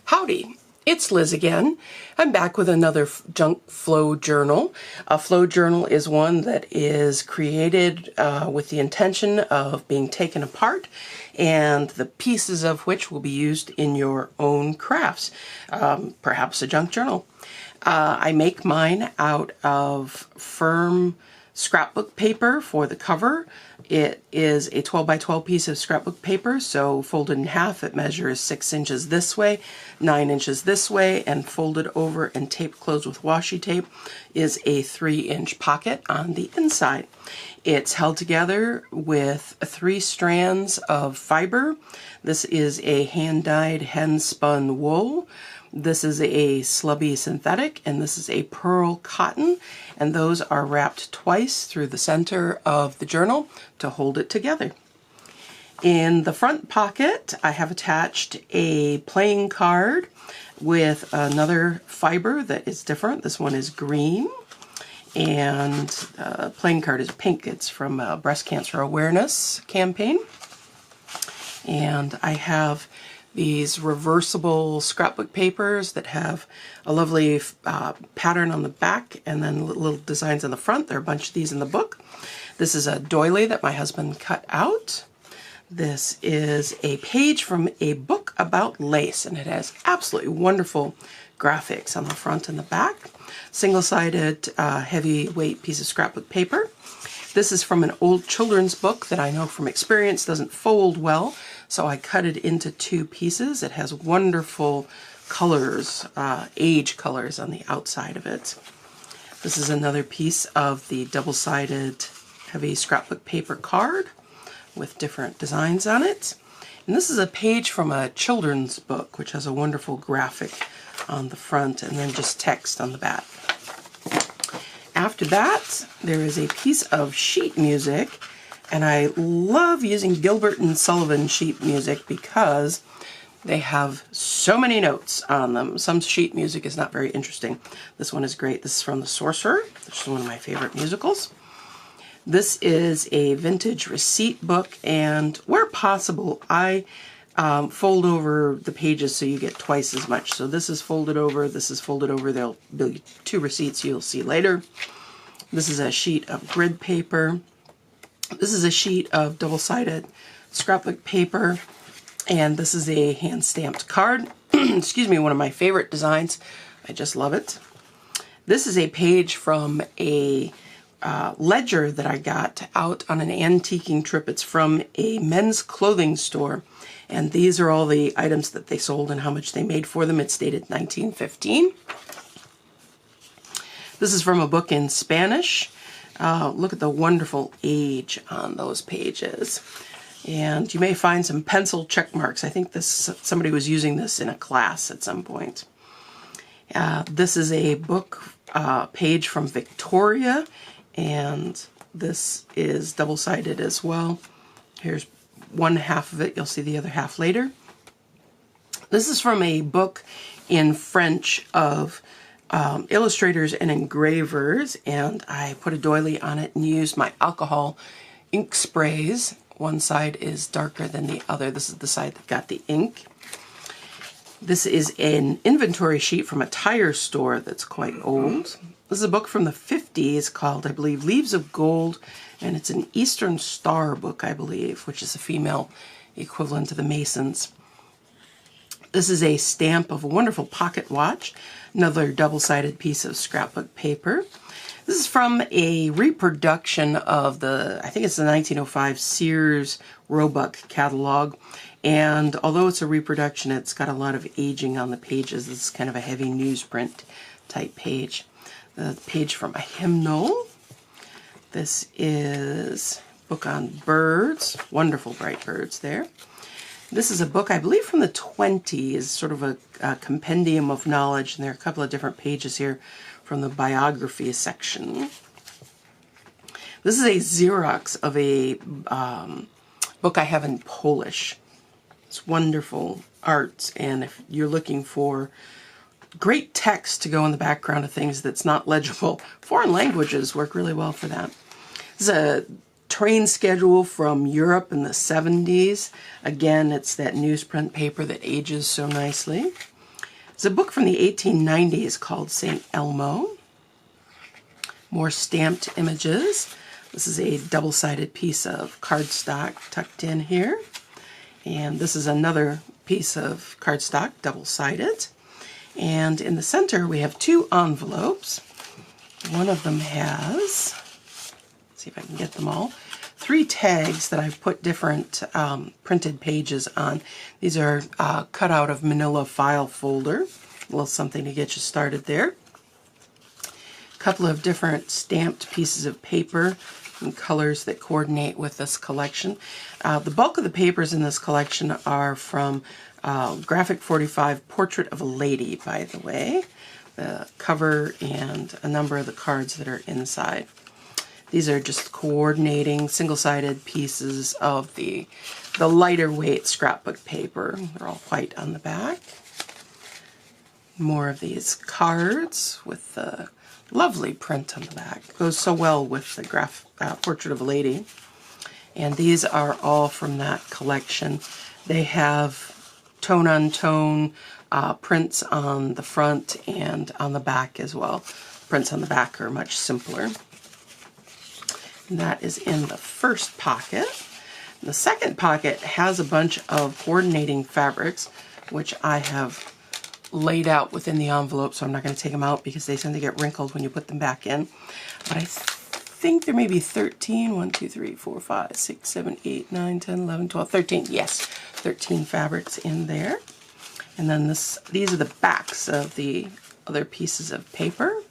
Howdy, it's Liz again. I'm back with another junk flow journal. A flow journal is one that is created with the intention of being taken apart and the pieces of which will be used in your own crafts, perhaps a junk journal. I make mine out of firm scrapbook paper for the cover. It is a 12 by 12 piece of scrapbook paper, so folded in half it measures 6 inches this way, 9 inches this way, and folded over and taped closed with washi tape is a 3-inch pocket on the inside. It's held together with 3 strands of fiber. This is a hand-dyed hen-spun wool. This is a slubby synthetic, and this is a pearl cotton, and those are wrapped twice through the center of the journal to hold it together. In the front pocket, I have attached a playing card with another fiber that is different. This one is green, and playing card is pink. It's from a breast cancer awareness campaign. And I have these reversible scrapbook papers that have a lovely pattern on the back and then little designs on the front. There are a bunch of these in the book. This is a doily that my husband cut out. This is a page from a book about lace, and it has absolutely wonderful graphics on the front and the back. Single-sided, heavyweight piece of scrapbook paper. This is from an old children's book that I know from experience doesn't fold well, so I cut it into 2 pieces. It has wonderful colors, age colors on the outside of it. This is another piece of the double-sided heavy scrapbook paper card with different designs on it. And this is a page from a children's book, which has a wonderful graphic on the front and then just text on the back. After that, there is a piece of sheet music, and I love using Gilbert and Sullivan sheet music because they have so many notes on them. Some sheet music is not very interesting. This one is great. This is from The Sorcerer, which is one of my favorite musicals. This is a vintage receipt book, and where possible, I fold over the pages so you get twice as much. So this is folded over, this is folded over. There'll be 2 receipts you'll see later. This is a sheet of grid paper. This is a sheet of double-sided scrapbook paper, and this is a hand-stamped card. Excuse me, one of my favorite designs. I just love it. This is a page from a ledger that I got out on an antiquing trip. It's from a men's clothing store, and these are all the items that they sold and how much they made for them. It's dated 1915. This is from a book in Spanish. Look at the wonderful age on those pages. And you may find some pencil check marks. I think somebody was using this in a class at some point. This is a book page from Victoria, and this is double-sided as well. Here's one half of it. You'll see the other half later. This is from a book in French of illustrators and engravers, and I put a doily on it and used my alcohol ink sprays. One side is darker than the other. This is the side that got the ink. This is an inventory sheet from a tire store that's quite old. This is a book from the 50s called, I believe, Leaves of Gold, and it's an Eastern Star book, I believe, which is a female equivalent to the Masons. This is a stamp of a wonderful pocket watch, another double-sided piece of scrapbook paper. This is from a reproduction of I think it's the 1905 Sears Roebuck catalog, and although it's a reproduction, it's got a lot of aging on the pages. This is kind of a heavy newsprint type page. The page from a hymnal. This is a book on birds, wonderful bright birds there. This is a book, I believe, from the 20s, sort of a compendium of knowledge, and there are a couple of different pages here from the biography section. This is a Xerox of a book I have in Polish. It's wonderful art, and if you're looking for great text to go in the background of things that's not legible, foreign languages work really well for that. This is a train schedule from Europe in the 70s. Again, it's that newsprint paper that ages so nicely. It's a book from the 1890s called St. Elmo. More stamped images. This is a double-sided piece of cardstock tucked in here. And this is another piece of cardstock, double-sided. And in the center we have two envelopes. One of them has, let's see if I can get them all, 3 tags that I've put different printed pages on. These are cut out of manila file folder. A little something to get you started there. A couple of different stamped pieces of paper in colors that coordinate with this collection. The bulk of the papers in this collection are from Graphic 45 Portrait of a Lady, by the way. The cover and a number of the cards that are inside. These are just coordinating single-sided pieces of the lighter weight scrapbook paper. They're all white on the back. More of these cards with the lovely print on the back. Goes so well with the Portrait of a Lady. And these are all from that collection. They have tone-on-tone prints on the front and on the back as well. Prints on the back are much simpler. And that is in the first pocket. The second pocket has a bunch of coordinating fabrics, which I have laid out within the envelope, so I'm not going to take them out because they tend to get wrinkled when you put them back in. But I think there may be 13, 1, 2, 3, 4, 5, 6, 7, 8, 9, 10, 11, 12, 13. Yes, 13 fabrics in there. And then these are the backs of the other pieces of paper.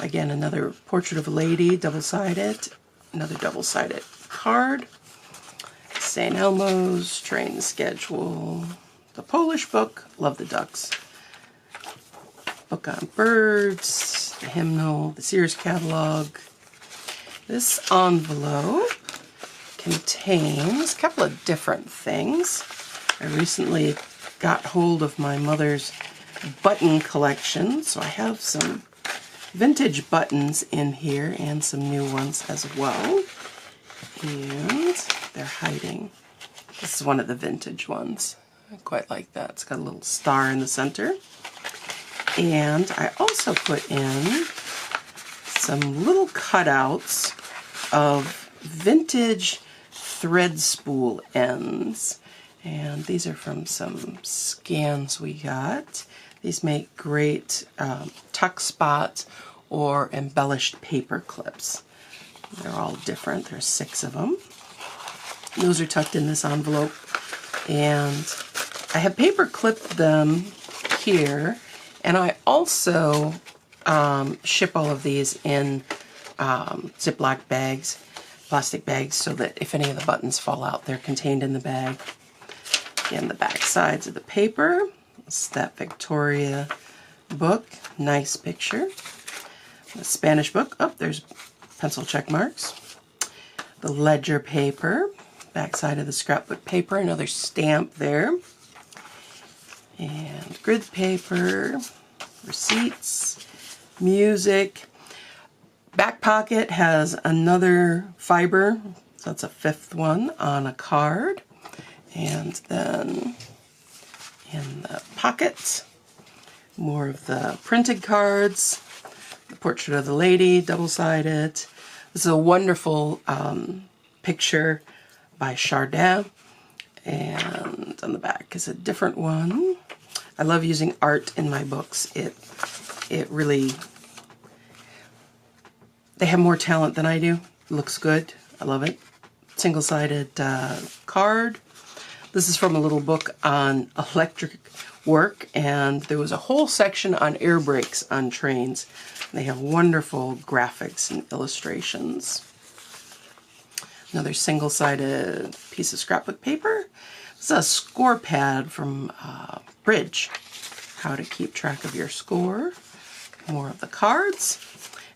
Again, another Portrait of a Lady, double-sided. Another double-sided card. St. Elmo's, train schedule. The Polish book, love the ducks. Book on birds, the hymnal, the Sears catalog. This envelope contains a couple of different things. I recently got hold of my mother's button collection, so I have some vintage buttons in here and some new ones as well. And they're hiding. This is one of the vintage ones. I quite like that. It's got a little star in the center. And I also put in some little cutouts of vintage thread spool ends. And these are from some scans we got. These make great tuck spots or embellished paper clips. They're all different. There's 6 of them. Those are tucked in this envelope. And I have paper clipped them here. And I also ship all of these in Ziploc bags, plastic bags, so that if any of the buttons fall out, they're contained in the bag. Again, the back sides of the paper. It's that Victoria book. Nice picture. The Spanish book. Oh, there's pencil check marks. The ledger paper. Back side of the scrapbook paper. Another stamp there. And grid paper. Receipts. Music. Back pocket has another fiber. So that's a 5th one on a card. And then in the pockets, more of the printed cards, the Portrait of the Lady, double-sided. This is a wonderful picture by Chardin, and on the back is a different one. I love using art in my books. It really, they have more talent than I do. It looks good. I love it. Single-sided card. This is from a little book on electric work, and there was a whole section on air brakes on trains. They have wonderful graphics and illustrations. Another single-sided piece of scrapbook paper. This is a score pad from Bridge. How to keep track of your score. More of the cards.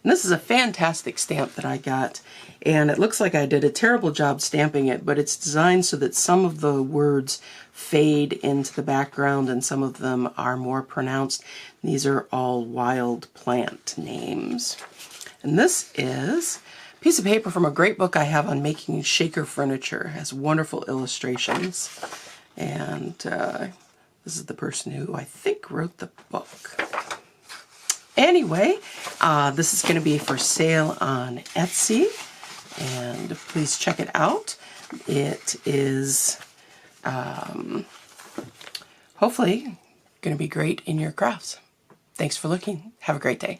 And this is a fantastic stamp that I got. And it looks like I did a terrible job stamping it, but it's designed so that some of the words fade into the background and some of them are more pronounced. These are all wild plant names. And this is a piece of paper from a great book I have on making shaker furniture. It has wonderful illustrations. And This is the person who I think wrote the book. Anyway, this is going to be for sale on Etsy, and please check it out. It is hopefully going to be great in your crafts. Thanks for looking. Have a great day.